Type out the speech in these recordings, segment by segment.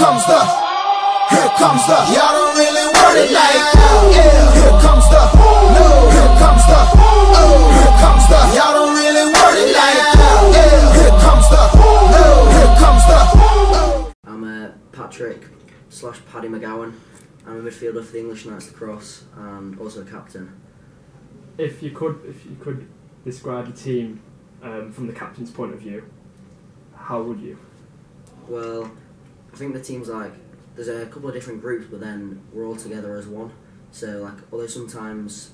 Here comes the, y'all don't really want it like, yeah. Here comes the, no. Here comes the, oh. Here comes the, y'all don't really want it like, yeah. Here comes the, no. Here comes the, oh. I'm Patrick/Paddy McGowan. I'm a midfielder for the English Knights Lacrosse and also a captain. If you could describe the team from the captain's point of view, how would you? Well, I think the team's like, there's a couple of different groups, but then we're all together as one. So like, although sometimes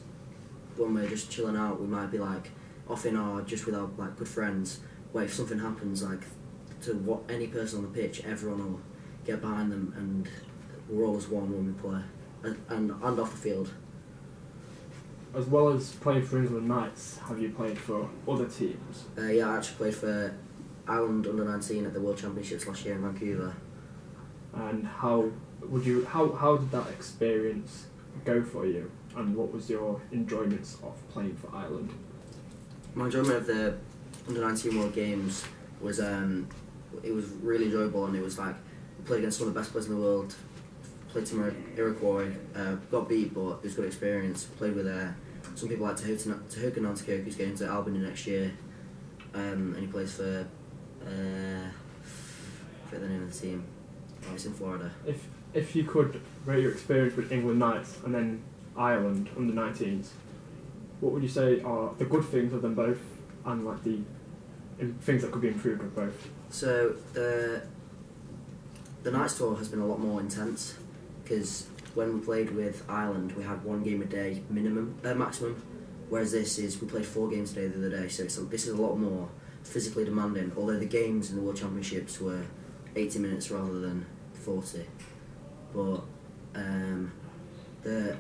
when we're just chilling out, we might be like off in our, just with our like good friends, where if something happens, like to what any person on the pitch, everyone will get behind them, and we're all as one when we play, and off the field. As well as playing for England Knights, have you played for other teams? Yeah, I actually played for Ireland under-19 at the World Championships last year in Vancouver. And how did that experience go for you? And what was your enjoyments of playing for Ireland? My enjoyment of the under-19 World Games was it was really enjoyable, and it was like we played against some of the best players in the world. Played Team Iroquois, got beat, but it was a good experience. Played with some people like Tahuka Nanticoke, who's going to Albany next year, and he plays for I forget the name of the team. Oh, it's in Florida. If you could rate your experience with England Knights and then Ireland under-19s, what would you say are the good things of them both, and like the things that could be improved with both? So the Knights tour has been a lot more intense, because when we played with Ireland, we had 1 game a day maximum, whereas we played 4 games a day the other day. So this is a lot more physically demanding. Although the games in the World Championships were 80 minutes rather than 40, but the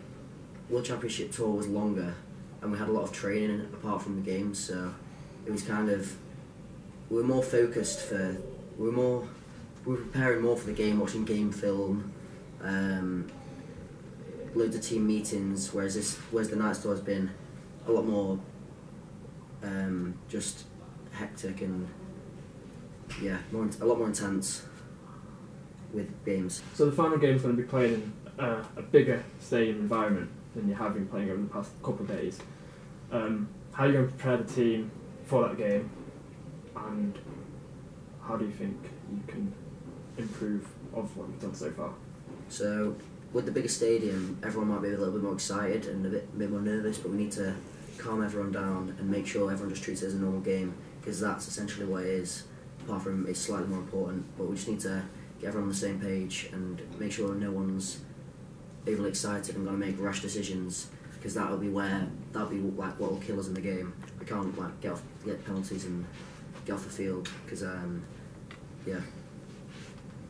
World Championship tour was longer, and we had a lot of training apart from the games. So it was kind of, we were more focused we were preparing more for the game, watching game film, loads of team meetings, whereas the Knights tour has been a lot more just hectic and a lot more intense with games. So the final game is going to be played in a bigger stadium environment than you have been playing over the past couple of days. How are you going to prepare the team for that game, and how do you think you can improve of what you've done so far? So with the bigger stadium, everyone might be a little bit more excited and a bit more nervous, but we need to calm everyone down and make sure everyone just treats it as a normal game, because that's essentially what it is. Apart from it's slightly more important, but we just need to get everyone on the same page and make sure no one's overly excited and going to make rash decisions, because that'll be like what will kill us in the game. We can't like get penalties and get off the field, because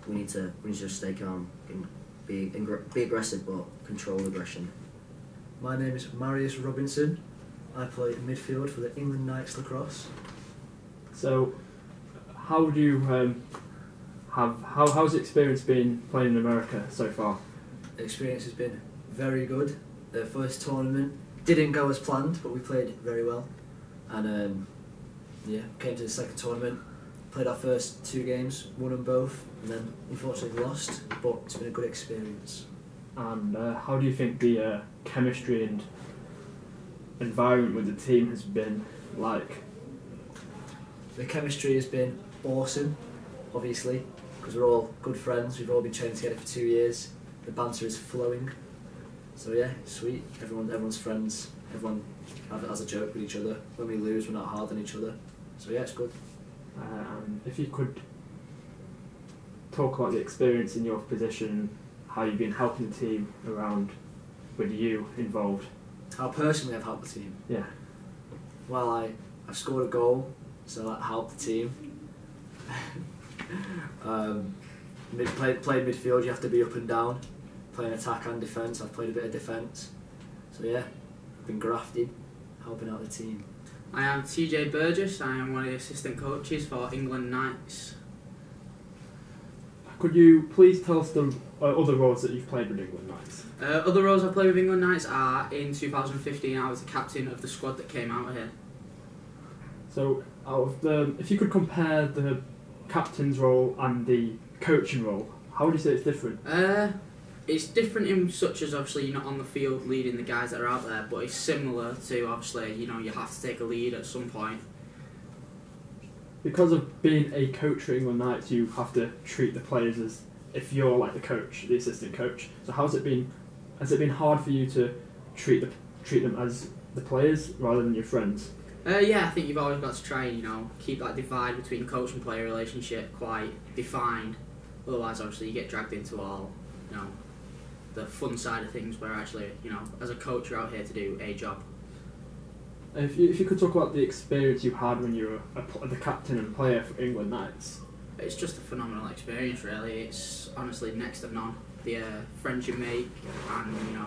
we need to just stay calm and be aggressive, but control aggression. My name is MARIUS Robinson. I play midfield for the England Knights Lacrosse. So, how would you how's the experience been playing in America so far? The experience has been very good. The first tournament didn't go as planned, but we played very well, and came to the second tournament, played our first 2 games, won them both, and then unfortunately lost, but it's been a good experience. And how do you think the chemistry and environment with the team has been like? The chemistry has been awesome, obviously, because we're all good friends. We've all been training together for 2 years. The banter is flowing, so yeah, sweet. Everyone's friends. Everyone has a joke with each other. When we lose, we're not hard on each other. So yeah, it's good. If you could talk about the experience in your position, how you've been helping the team around with you involved. How personally I've helped the team? Yeah. Well, I've scored a goal, so that helped the team. Playing midfield, you have to be up and down. Playing attack and defence, I've played a bit of defence. So yeah, I've been grafting, helping out the team. I am TJ Burgess. I am one of the assistant coaches for England Knights. Could you please tell us the other roles that you've played with England Knights? Other roles I've played with England Knights are, in 2015 I was the captain of the squad that came out here. So, if you could compare the captain's role and the coaching role, How would you say it's different? It's different in such as obviously you're not on the field leading the guys that are out there, but it's similar to obviously, you know, you have to take a lead at some point. Because of being a coach for England Knights, you have to treat the players as if you're like the coach, the assistant coach. So how's it been? Has it been hard for you to treat them as the players rather than your friends? Yeah, I think you've always got to try and, you know, keep that divide between coach and player relationship quite defined. Otherwise, obviously, you get dragged into all, you know, the fun side of things where actually, you know, as a coach, you're out here to do a job. If you could talk about the experience you had when you were the captain and player for England Knights. It's just a phenomenal experience, really. It's honestly next to none. The friends you make and, you know,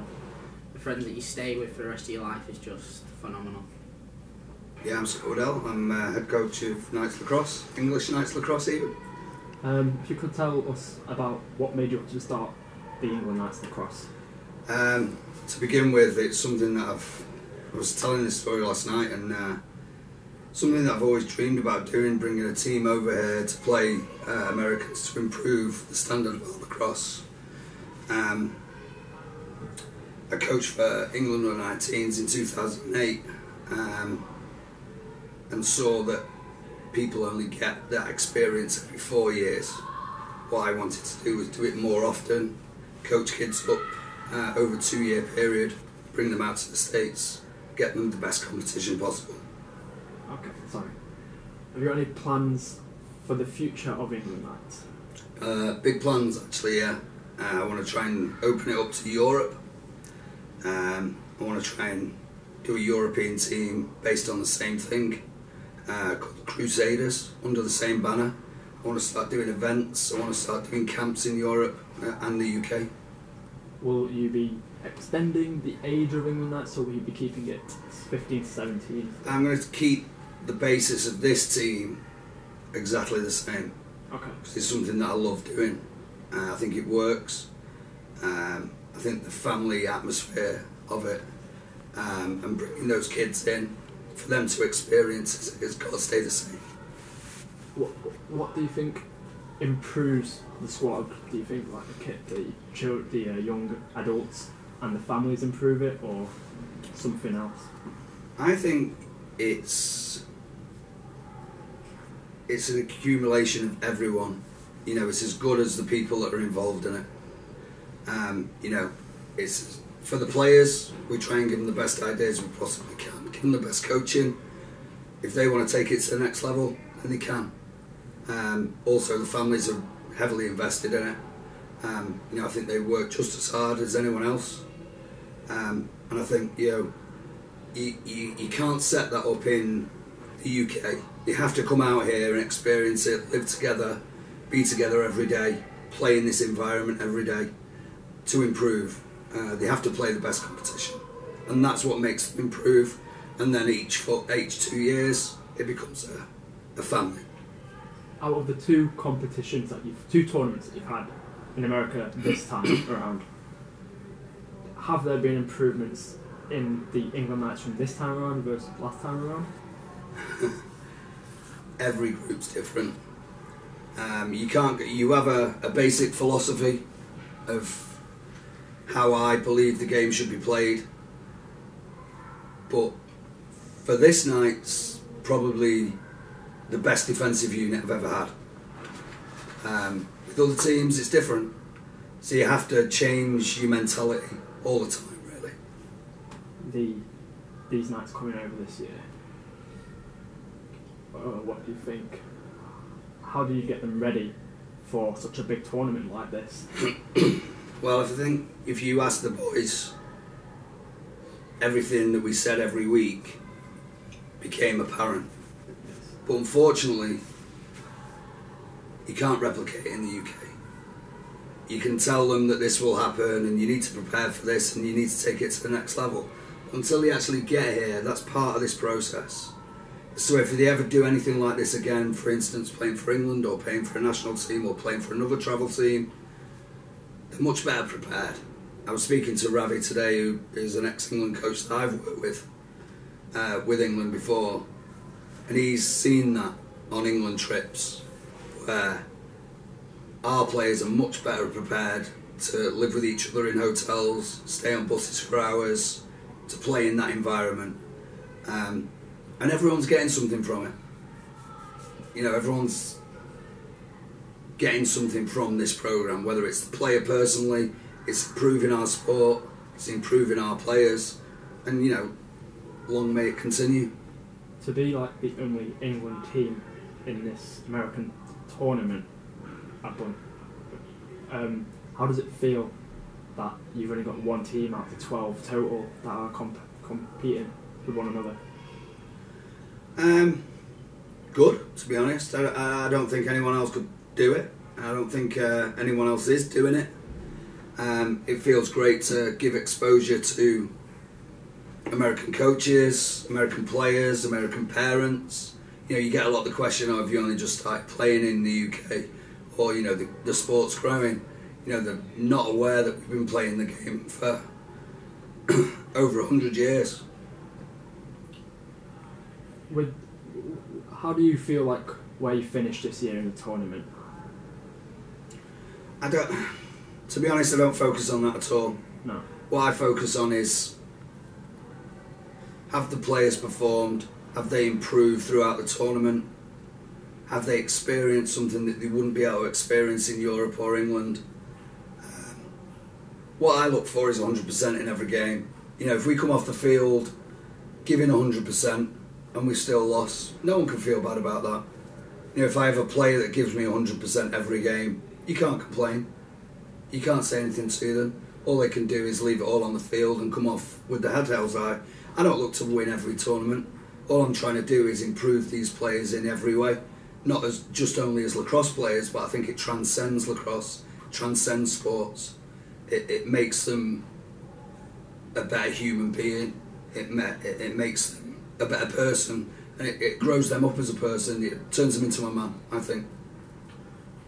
the friends that you stay with for the rest of your life is just phenomenal. Yeah, I'm Scott Waddell. I'm head coach of Knights Lacrosse, English Knights Lacrosse even. If you could tell us about what made you want to start the England Knights Lacrosse. To begin with, it's something that I was telling this story last night, and something that I've always dreamed about doing, bringing a team over here to play Americans to improve the standard of lacrosse. I coached for England under-19s in 2008 and saw that people only get that experience every 4 years. What I wanted to do was do it more often, coach kids up over a 2-year period, bring them out to the States, get them the best competition possible. Okay, sorry. Have you got any plans for the future of England Knights? Big plans actually, yeah. I want to try and open it up to Europe. I want to try and do a European team based on the same thing, called the Crusaders, under the same banner. I want to start doing events, I want to start doing camps in Europe and the UK. Will you be extending the age of England Knights, or will you be keeping it 15 to 17? I'm going to keep the basis of this team exactly the same. Okay. Because it's something that I love doing. I think it works. I think the family atmosphere of it and bringing those kids in for them to experience has got to stay the same. What do you think improves the squad? Do you think like the young adults and the families improve it, or something else? I think it's an accumulation of everyone. You know, it's as good as the people that are involved in it. You know, it's for the players. We try and give them the best ideas we possibly can. Give them the best coaching. If they want to take it to the next level, then they can. Also, the families are heavily invested in it. You know, I think they work just as hard as anyone else. And I think, you know, you can't set that up in the UK. You have to come out here and experience it, live together, be together every day, play in this environment every day to improve. They have to play the best competition, and that's what makes them improve. And then each 2 years, it becomes a family. Out of the two tournaments that you've had in America this time around, have there been improvements in the England Knights from this time around versus last time around? Every group's different. You have a basic philosophy of how I believe the game should be played, but for this night's probably the best defensive unit I've ever had. With other teams it's different, so you have to change your mentality all the time, really. These Knights coming over this year, what do you think? How do you get them ready for such a big tournament like this? Well, if you ask the boys, everything that we said every week became apparent. But unfortunately, you can't replicate it in the UK. You can tell them that this will happen and you need to prepare for this and you need to take it to the next level. Until they actually get here, that's part of this process. So if they ever do anything like this again, for instance, playing for England or playing for a national team or playing for another travel team, they're much better prepared. I was speaking to Ravi today, who is an ex-England coach that I've worked with England before, and he's seen that on England trips, where our players are much better prepared to live with each other in hotels, stay on buses for hours, to play in that environment, and everyone's getting something from it. You know, everyone's getting something from this programme, whether it's the player personally, it's improving our sport, it's improving our players, and you know, long may it continue. To be like the only England team in this American tournament, how does it feel that you've only got one team out of the 12 total that are competing with one another? Good, to be honest. I don't think anyone else could do it. I don't think anyone else is doing it. It feels great to give exposure to American coaches, American players, American parents. You know, you get a lot of the question of, have you only just started playing in the UK, or you know, the sport's growing. You know, they're not aware that we've been playing the game for over 100 years. How do you feel like where you finished this year in the tournament? To be honest, I don't focus on that at all. No. What I focus on is, have the players performed? Have they improved throughout the tournament? Have they experienced something that they wouldn't be able to experience in Europe or England? What I look for is 100% in every game. You know, if we come off the field giving 100% and we still lost, no one can feel bad about that. You know, if I have a player that gives me 100% every game, you can't complain. You can't say anything to them. All they can do is leave it all on the field and come off with the head held high. I don't look to win every tournament. All I'm trying to do is improve these players in every way. Not as just only as lacrosse players, but I think it transcends lacrosse, transcends sports. It makes them a better human being. It makes them a better person, and it grows them up as a person. It turns them into a man, I think.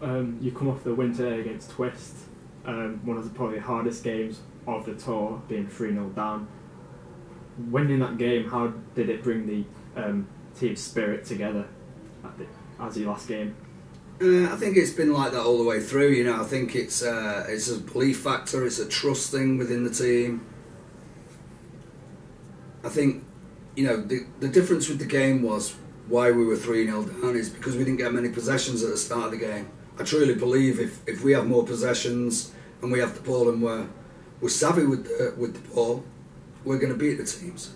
You come off the win today against Twist, one of the probably hardest games of the tour, being 3-0 down. Winning that game, how did it bring the team spirit together as your last game? I think it's been like that all the way through. You know, I think it's a belief factor, it's a trust thing within the team. I think, you know, the difference with the game was why we were 3-0 down is because we didn't get many possessions at the start of the game. I truly believe if we have more possessions and we have the ball and we're savvy with the ball, we're going to beat the teams.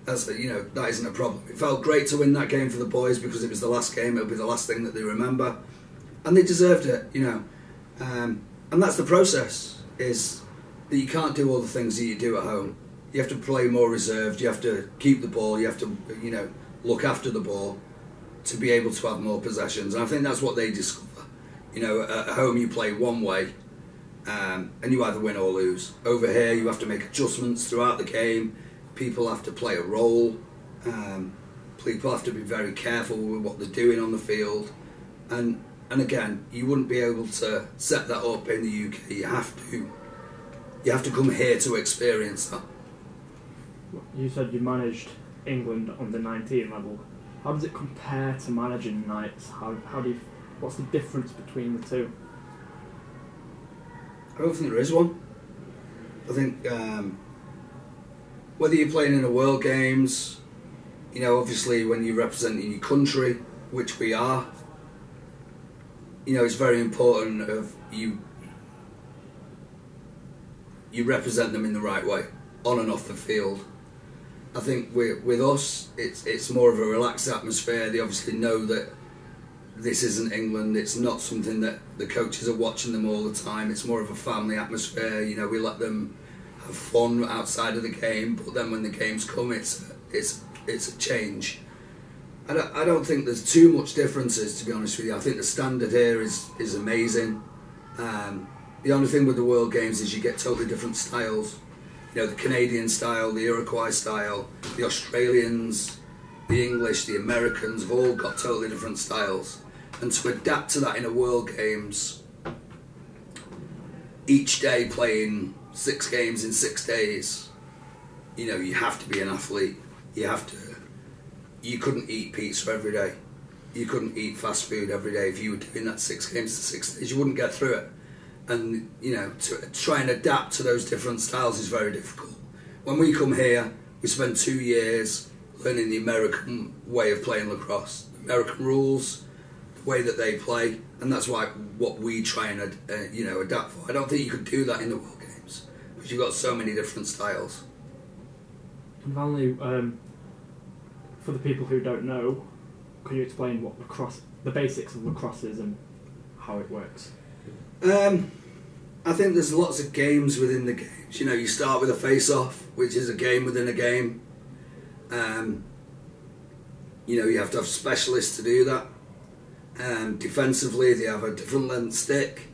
You know, that isn't a problem. It felt great to win that game for the boys because it was the last game. It'll be the last thing that they remember, and they deserved it. You know, and that's the process. Is that you can't do all the things that you do at home. You have to play more reserved. You have to keep the ball. You have to, you know, look after the ball to be able to have more possessions. And I think that's what they discover. You know, at home you play one way, and you either win or lose. Over here you have to make adjustments throughout the game. People have to play a role. People have to be very careful with what they're doing on the field. And again, you wouldn't be able to set that up in the UK. You have to come here to experience that. You said you managed England on the 19 level. How does it compare to managing Knights? What's the difference between the two? I don't think there is one. I think whether you're playing in the World Games, you know, obviously when you're representing your country, which we are, you know, it's very important of you represent them in the right way, on and off the field. I think with us, it's more of a relaxed atmosphere. They obviously know that this isn't England. It's not something that the coaches are watching them all the time. It's more of a family atmosphere. You know, we let them have fun outside of the game, but then when the games come, it's a change. I don't think there's too much differences, to be honest with you. I think the standard here is amazing. The only thing with the World Games is you get totally different styles. You know, the Canadian style, the Iroquois style, the Australians, the English, the Americans have all got totally different styles. And to adapt to that in a World Games, each day playing 6 games in 6 days, you know, you have to be an athlete. You couldn't eat pizza every day. you couldn't eat fast food every day if you were doing that 6 games to 6 days. You wouldn't get through it. And, you know, to try and adapt to those different styles is very difficult. When we come here, we spend 2 years learning the American way of playing lacrosse, American rules, the way that they play, and that's what we try and you know, adapt for. I don't think you could do that in the World Games because you've got so many different styles. And finally, for the people who don't know, can you explain what lacrosse, the basics of lacrosse is and how it works? I think there's lots of games within the games. You know, you start with a face-off, which is a game within a game. You know, you have to have specialists to do that. Defensively, they have a different length stick,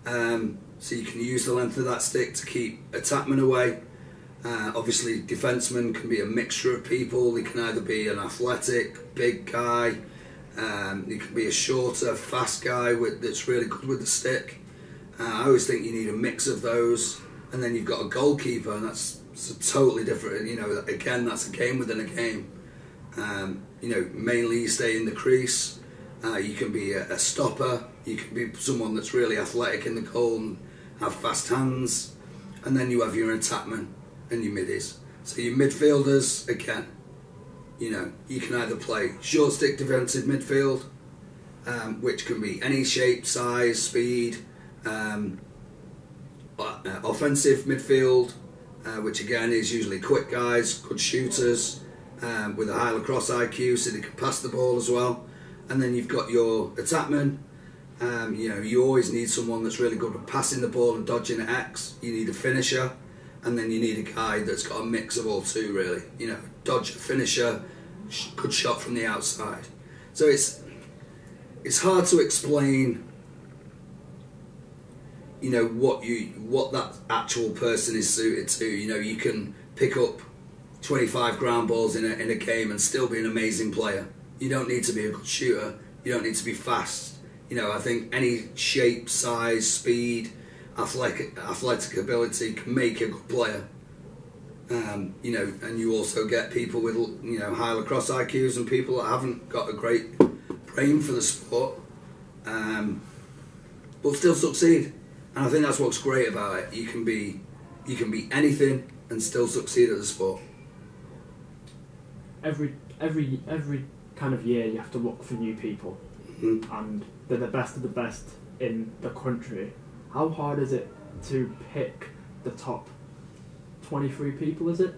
so you can use the length of that stick to keep attackmen away. Obviously, defensemen can be a mixture of people. They can either be an athletic, big guy, they can be a shorter, fast guy that's really good with the stick. I always think you need a mix of those. And then you've got a goalkeeper, and that's totally different. You know, again, that's a game within a game. You know, mainly you stay in the crease. You can be a stopper. You can be someone that's really athletic in the goal and have fast hands. And then you have your attackmen and your middies. So your midfielders, again, you know, you can either play short stick defensive midfield, which can be any shape, size, speed. Offensive midfield, which again is usually quick guys, good shooters, with a high lacrosse IQ, so they can pass the ball as well. And then you've got your attackmen. You know, you always need someone that's really good at passing the ball and dodging at X. You need a finisher, and then you need a guy that's got a mix of all two, really. You know, dodger, finisher, good shot from the outside. So it's hard to explain, you know, what that actual person is suited to. You know, you can pick up 25 ground balls in a game and still be an amazing player. You don't need to be a good shooter. You don't need to be fast. You know, I think any shape, size, speed, athletic ability can make a good player. You know, and you also get people with, you know, high lacrosse IQs and people that haven't got a great brain for the sport, but still succeed. And I think that's what's great about it. You can be anything and still succeed at the sport. Every kind of year you have to look for new people, and they're the best of the best in the country. How hard is it to pick the top 23 people, is it?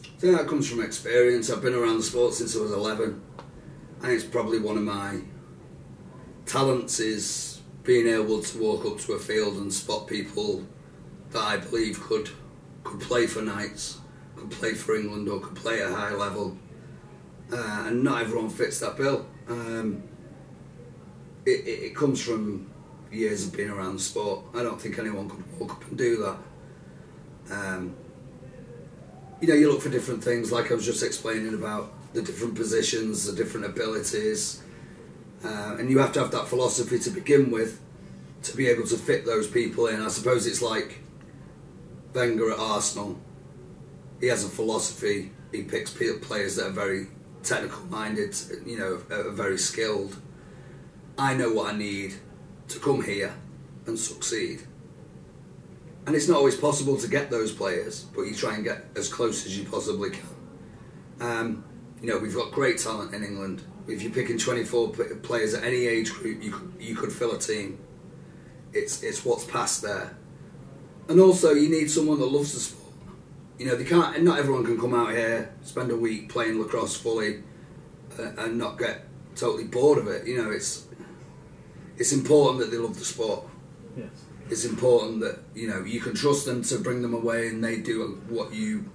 I think that comes from experience. I've been around the sport since I was 11. I think it's probably one of my talents is being able to walk up to a field and spot people that I believe could play for Knights, could play for England, or could play at a high level. And not everyone fits that bill. It comes from years of being around the sport. I don't think anyone could walk up and do that. You know, you look for different things, like I was just explaining about the different positions, the different abilities, and you have to have that philosophy to begin with to be able to fit those people in. I suppose it's like Wenger at Arsenal. He has a philosophy. He picks players that are very technical minded, you know, are very skilled. I know what I need to come here and succeed. And it's not always possible to get those players, but you try and get as close as you possibly can. You know, we've got great talent in England. If you're picking 24 players at any age group, you could fill a team. It's what's past there. And also, you need someone that loves the sport. You know, not everyone can come out here, spend a week playing lacrosse fully, and not get totally bored of it. You know, it's important that they love the sport. Yes. It's important that, you know, you can trust them to bring them away and they do what you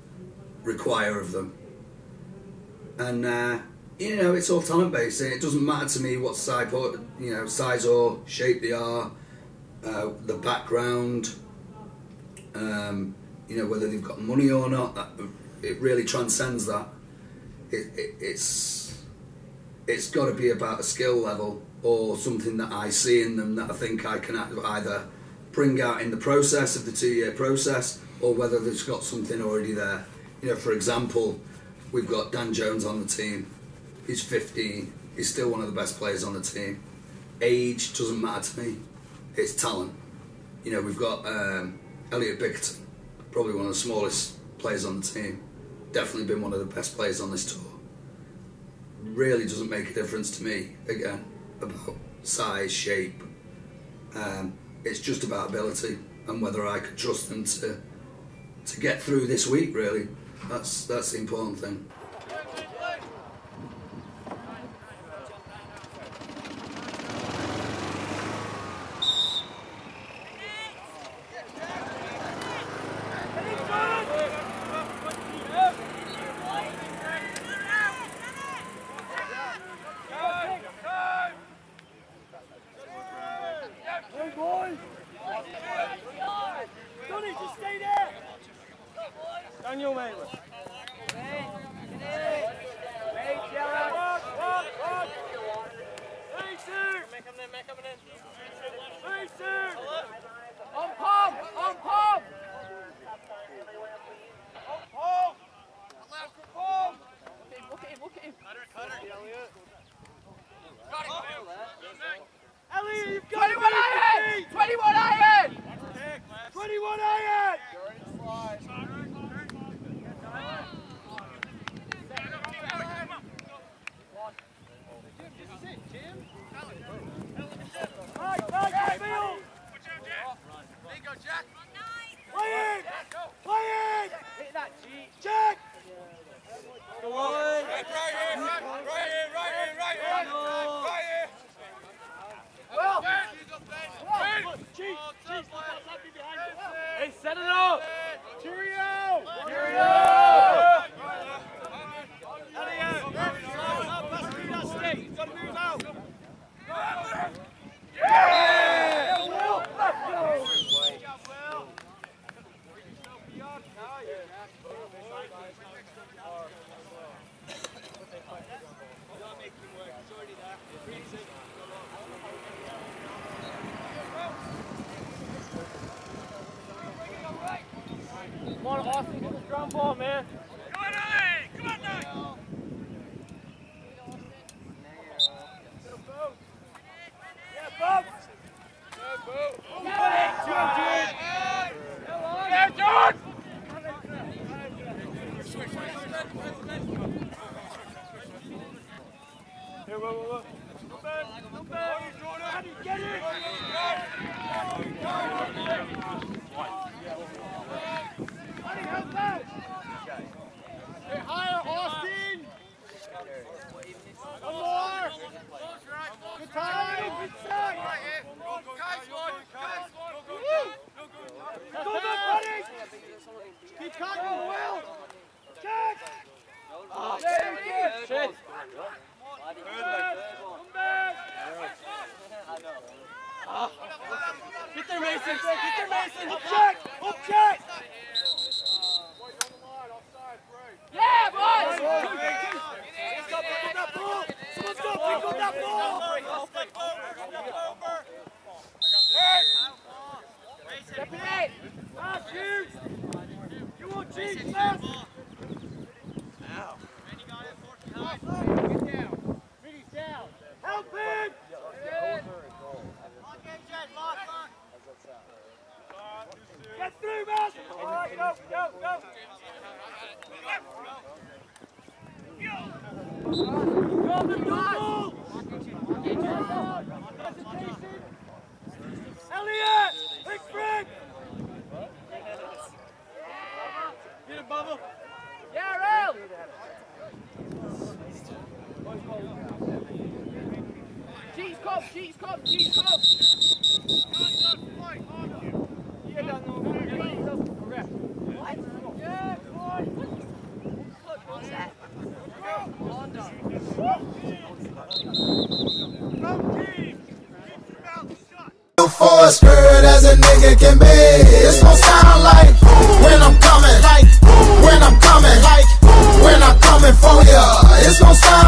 require of them. And you know, it's all talent based. It doesn't matter to me what size or shape they are, the background, you know, whether they've got money or not. It really transcends that. It's got to be about a skill level or something that I see in them that I think I can either bring out in the process of the 2-year process, or whether they've got something already there. You know, for example, we've got Dan Jones on the team. He's 15. he's still one of the best players on the team. Age doesn't matter to me, it's talent. You know, we've got Elliot Bickerton, probably one of the smallest players on the team, definitely been one of the best players on this tour. Really doesn't make a difference to me, again, about size, shape. It's just about ability and whether I could trust them to get through this week, really. That's the important thing. Daniel, mate. On palm! On palm! On palm! Left for palm! Look at him, look at him. Cutter. Got it. Elliot, you've got 21 iron! 21 iron! 21 iron! Jack! Play it! Play it! Hit that G! Jack! Go on! Right here! Well! G! Hey, set it up! Cheerio! Cheerio! Elliot! Let's do that stick! You've got to move out! Yeah! Will! Let's go! Come on, Austin, get the drum ball, man. Come on, Ellie! Come on, now! Yeah, Bob! Yeah, John! Here, whoa. Come back. How do you get it? Buddy, help back. Hey, higher, Austin. One more. Good time. Good set. Go back, buddy. Keep cutting, Will. Check. Oh, there it is. Shit. Come back. Get there, Mason. Get there, Mason. Up check. Up check. Yeah, boys. Pick up that ball. Someone's got to pick up that ball. Step it in. Ah, shoot. You want cheese, left. Ow. Get down. Minnie's down. Help him. Get through, man. All right, go. Go the ball. Elliot, big Frank. Get it, Bubba. Yeah, Rail. Cheese come. Yeah, down there. Correct. What? Yeah, boy. What's that? On done. Go team. For a skirt as a nigga can be. It's gon' sound like when I'm coming, like when I'm coming, like when I'm coming for ya. It's gon' sound